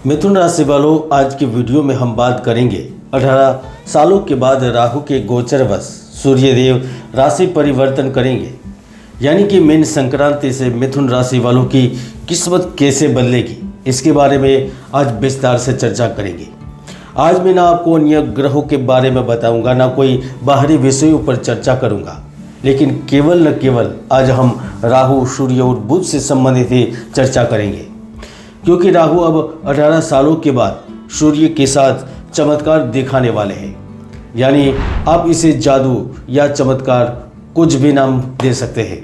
मिथुन राशि वालों, आज की वीडियो में हम बात करेंगे 18 सालों के बाद राहु के गोचरवश सूर्यदेव राशि परिवर्तन करेंगे, यानी कि मीन संक्रांति से मिथुन राशि वालों की किस्मत कैसे बदलेगी, इसके बारे में आज विस्तार से चर्चा करेंगे। आज मैं ना आपको अन्य ग्रहों के बारे में बताऊंगा, ना कोई बाहरी विषयों पर चर्चा करूंगा, लेकिन केवल न केवल आज हम राहु, सूर्य और बुध से संबंधित ही चर्चा करेंगे, क्योंकि राहु अब 18 सालों के बाद सूर्य के साथ चमत्कार दिखाने वाले हैं। यानी आप इसे जादू या चमत्कार कुछ भी नाम दे सकते हैं।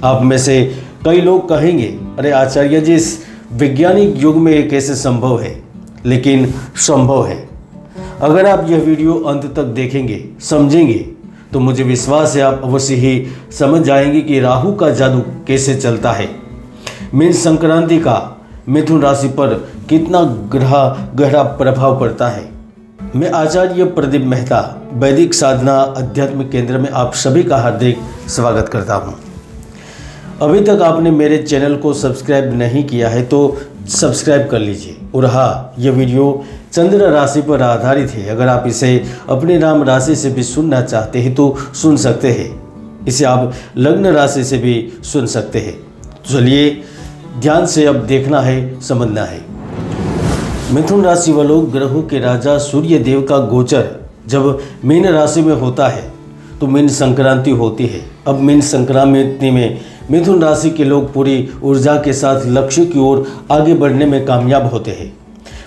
आप में से कई लोग कहेंगे, अरे आचार्य जी, इस वैज्ञानिक युग में ये कैसे संभव है? लेकिन संभव है। अगर आप यह वीडियो अंत तक देखेंगे, समझेंगे, तो मुझे विश्वास है आप अवश्य ही समझ जाएंगे कि राहु का जादू कैसे चलता है, मीन संक्रांति का मिथुन राशि पर कितना गहरा प्रभाव पड़ता है। मैं आचार्य प्रदीप मेहता वैदिक साधना आध्यात्मिक केंद्र में आप सभी का हार्दिक स्वागत करता हूं। अभी तक आपने मेरे चैनल को सब्सक्राइब नहीं किया है तो सब्सक्राइब कर लीजिए। और हाँ, यह वीडियो चंद्र राशि पर आधारित है। अगर आप इसे अपने नाम राशि से भी सुनना चाहते हैं तो सुन सकते हैं। इसे आप लग्न राशि से भी सुन सकते हैं। चलिए ध्यान से अब देखना है, समझना है। मिथुन राशि वालों, ग्रहों के राजा सूर्य देव का गोचर जब मीन राशि में होता है तो मीन संक्रांति होती है। अब मीन संक्रांति में मिथुन राशि के लोग पूरी ऊर्जा के साथ लक्ष्य की ओर आगे बढ़ने में कामयाब होते हैं।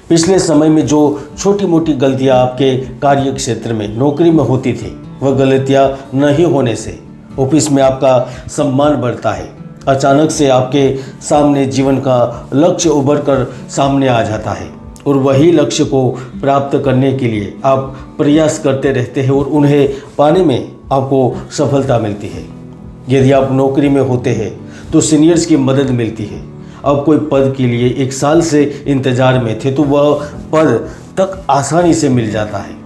पिछले समय में जो छोटी मोटी गलतियां आपके कार्य क्षेत्र में, नौकरी में होती थी, वह गलतियां नहीं होने से ऑफिस में आपका सम्मान बढ़ता है। अचानक से आपके सामने जीवन का लक्ष्य उभर कर सामने आ जाता है और वही लक्ष्य को प्राप्त करने के लिए आप प्रयास करते रहते हैं और उन्हें पाने में आपको सफलता मिलती है। यदि आप नौकरी में होते हैं तो सीनियर्स की मदद मिलती है। अब कोई पद के लिए 1 साल से इंतजार में थे तो वह पद तक आसानी से मिल जाता है।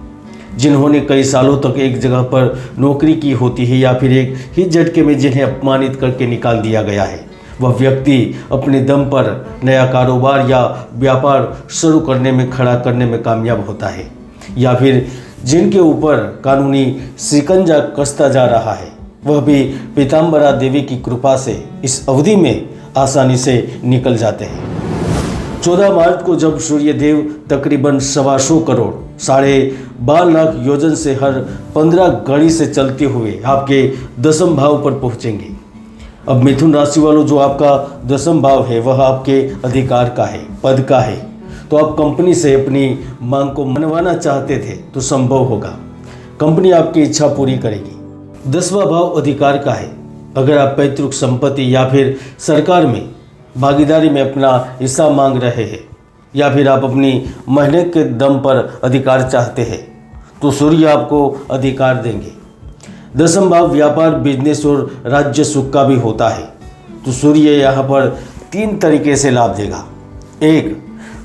जिन्होंने कई सालों तक एक जगह पर नौकरी की होती है या फिर एक ही झटके में जिन्हें अपमानित करके निकाल दिया गया है, वह व्यक्ति अपने दम पर नया कारोबार या व्यापार शुरू करने में, खड़ा करने में कामयाब होता है। या फिर जिनके ऊपर कानूनी शिकंजा कसता जा रहा है, वह भी पीताम्बरा देवी की कृपा से इस अवधि में आसानी से निकल जाते हैं। 14 मार्च को जब सूर्यदेव तकरीबन 125 करोड़ 12.5 लाख योजन से हर 15 घड़ी से चलते हुए आपके 10वें भाव पर पहुंचेंगे। अब मिथुन राशि वालों, जो आपका 10वां भाव है वह आपके अधिकार का है, पद का है। तो आप कंपनी से अपनी मांग को मनवाना चाहते थे तो संभव होगा। कंपनी आपकी इच्छा पूरी करेगी। 10वां भाव अधिकार का है। अगर आप पैतृक संपत्ति या फिर सरकार में भागीदारी में अपना हिस्सा मांग रहे हैं या फिर आप अपनी मेहनत के दम पर अधिकार चाहते हैं तो सूर्य आपको अधिकार देंगे। 10वां भाव व्यापार, बिजनेस और राज्य सुख का भी होता है। तो सूर्य यहाँ पर 3 तरीके से लाभ देगा। 1,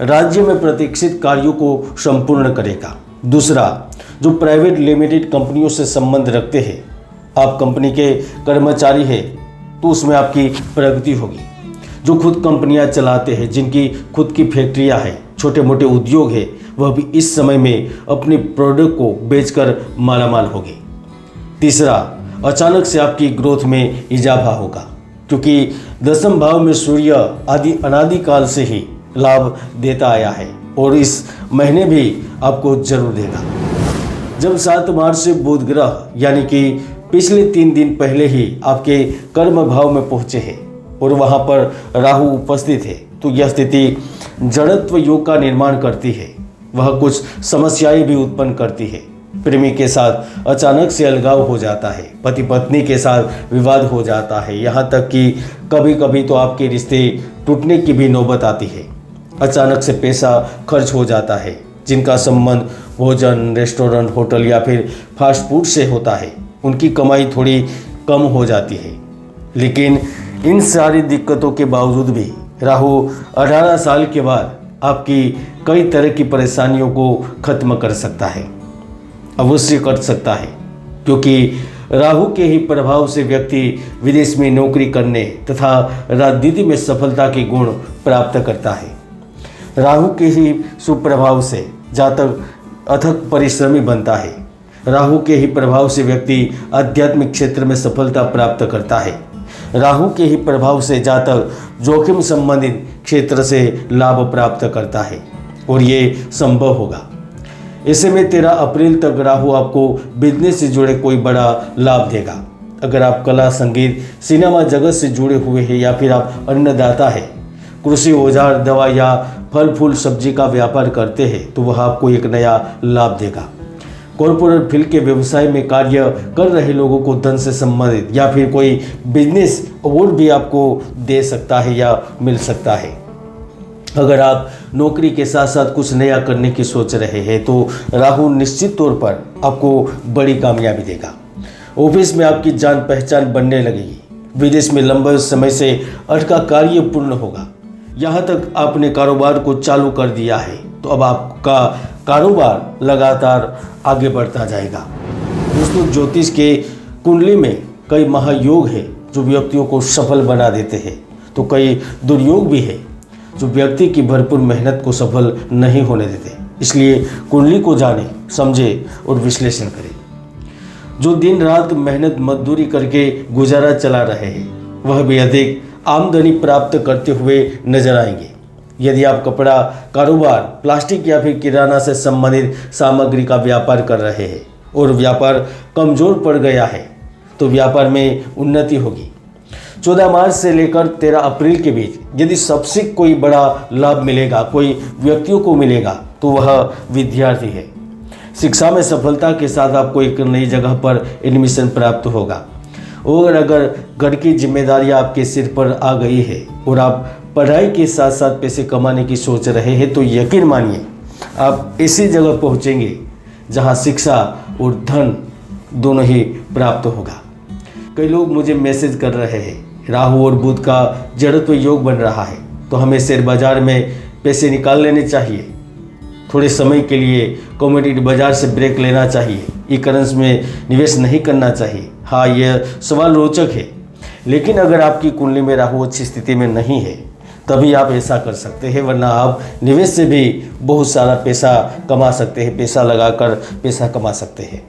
राज्य में प्रतीक्षित कार्यों को संपूर्ण करेगा। दूसरा, जो प्राइवेट लिमिटेड कंपनियों से संबंध रखते हैं, आप कंपनी के कर्मचारी हैं तो उसमें आपकी प्रगति होगी। जो खुद कंपनियां चलाते हैं, जिनकी खुद की फैक्ट्रियां हैं, छोटे मोटे उद्योग है, वह भी इस समय में अपने प्रोडक्ट को बेचकर मालामाल होंगे। तीसरा, अचानक से आपकी ग्रोथ में इजाफा होगा, क्योंकि 10वें भाव में सूर्य अनादिकाल से ही लाभ देता आया है और इस महीने भी आपको जरूर देगा। जब 7 मार्च से बुध ग्रह, यानी कि पिछले 3 दिन पहले ही आपके कर्म भाव में पहुंचे हैं और वहां पर राहु उपस्थित है, तो यह स्थिति जड़त्व योग का निर्माण करती है। वह कुछ समस्याएं भी उत्पन्न करती है। प्रेमी के साथ अचानक से अलगाव हो जाता है, पति पत्नी के साथ विवाद हो जाता है, यहाँ तक कि कभी कभी तो आपके रिश्ते टूटने की भी नौबत आती है। अचानक से पैसा खर्च हो जाता है। जिनका संबंध भोजन, रेस्टोरेंट, होटल या फिर फास्ट फूड से होता है, उनकी कमाई थोड़ी कम हो जाती है। लेकिन इन सारी दिक्कतों के बावजूद भी राहु 18 साल के बाद आपकी कई तरह की परेशानियों को खत्म कर सकता है, अवश्य कर सकता है, क्योंकि राहु के ही प्रभाव से व्यक्ति विदेश में नौकरी करने तथा राजनीति में सफलता के गुण प्राप्त करता है। राहु के ही सुप्रभाव से जातक अथक परिश्रमी बनता है। राहु के ही प्रभाव से व्यक्ति आध्यात्मिक क्षेत्र में सफलता प्राप्त करता है। राहु के ही प्रभाव से जातक जोखिम संबंधित क्षेत्र से लाभ प्राप्त करता है और ये संभव होगा। ऐसे में 13 अप्रैल तक राहु आपको बिजनेस से जुड़े कोई बड़ा लाभ देगा। अगर आप कला, संगीत, सिनेमा जगत से जुड़े हुए हैं या फिर आप अन्नदाता है, कृषि, औजार, दवा या फल फूल सब्जी का व्यापार करते हैं तो वह आपको एक नया लाभ देगा। कॉर्पोरेट फील्ड के व्यवसाय में कार्य कर रहे लोगों को धन से संबंधित या फिर कोई बिजनेस अवार्ड भी आपको दे सकता है या मिल सकता है। अगर आप नौकरी के साथ साथ कुछ नया करने की सोच रहे हैं तो राहु निश्चित तौर पर आपको बड़ी कामयाबी देगा। ऑफिस में आपकी जान पहचान बनने लगेगी। विदेश में लंबे समय से अटका कार्य पूर्ण होगा। यहाँ तक आपने कारोबार को चालू कर दिया है तो अब आपका कारोबार लगातार आगे बढ़ता जाएगा। दोस्तों, ज्योतिष के कुंडली में कई महायोग है जो व्यक्तियों को सफल बना देते हैं, तो कई दुर्योग भी है जो व्यक्ति की भरपूर मेहनत को सफल नहीं होने देते। इसलिए कुंडली को जाने, समझे और विश्लेषण करें। जो दिन रात मेहनत मजदूरी करके गुजारा चला रहे हैं वह भी अधिक आमदनी प्राप्त करते हुए नजर आएंगे। यदि आप कपड़ा कारोबार, प्लास्टिक या फिर किराना से संबंधित सामग्री का व्यापार कर रहे हैं और व्यापार कमजोर पड़ गया है तो व्यापार में उन्नति होगी। 14 मार्च से लेकर 13 अप्रैल के बीच यदि सबसे कोई बड़ा लाभ मिलेगा, कोई व्यक्तियों को मिलेगा तो वह विद्यार्थी है। शिक्षा में सफलता के साथ आपको एक नई जगह पर एडमिशन प्राप्त होगा। और अगर घर की जिम्मेदारियां आपके सिर पर आ गई है और आप पढ़ाई के साथ साथ पैसे कमाने की सोच रहे हैं तो यकीन मानिए आप ऐसी जगह पहुंचेंगे जहां शिक्षा और धन दोनों ही प्राप्त होगा। कई लोग मुझे मैसेज कर रहे हैं, राहु और बुध का जड़त्व योग बन रहा है तो हमें शेयर बाजार में पैसे निकाल लेने चाहिए, थोड़े समय के लिए कमोडिटी बाजार से ब्रेक लेना चाहिए, ई करेंसी में निवेश नहीं करना चाहिए। हाँ, यह सवाल रोचक है, लेकिन अगर आपकी कुंडली में राहु अच्छी स्थिति में नहीं है तभी आप ऐसा कर सकते हैं, वरना आप निवेश से भी बहुत सारा पैसा कमा सकते हैं, पैसा लगाकर पैसा कमा सकते हैं।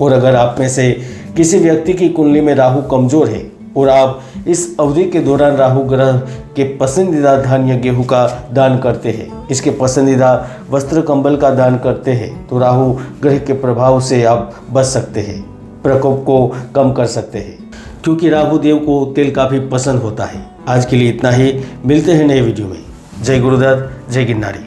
और अगर आप में से किसी व्यक्ति की कुंडली में राहु कमजोर है और आप इस अवधि के दौरान राहु ग्रह के पसंदीदा धान्य गेहूं का दान करते हैं, इसके पसंदीदा वस्त्र कंबल का दान करते हैं तो राहु ग्रह के प्रभाव से आप बच सकते हैं, प्रकोप को कम कर सकते हैं, क्योंकि राहु देव को तेल काफ़ी पसंद होता है। आज के लिए इतना ही, मिलते हैं नए वीडियो में। जय गुरुदत्त, जय गिरनारी।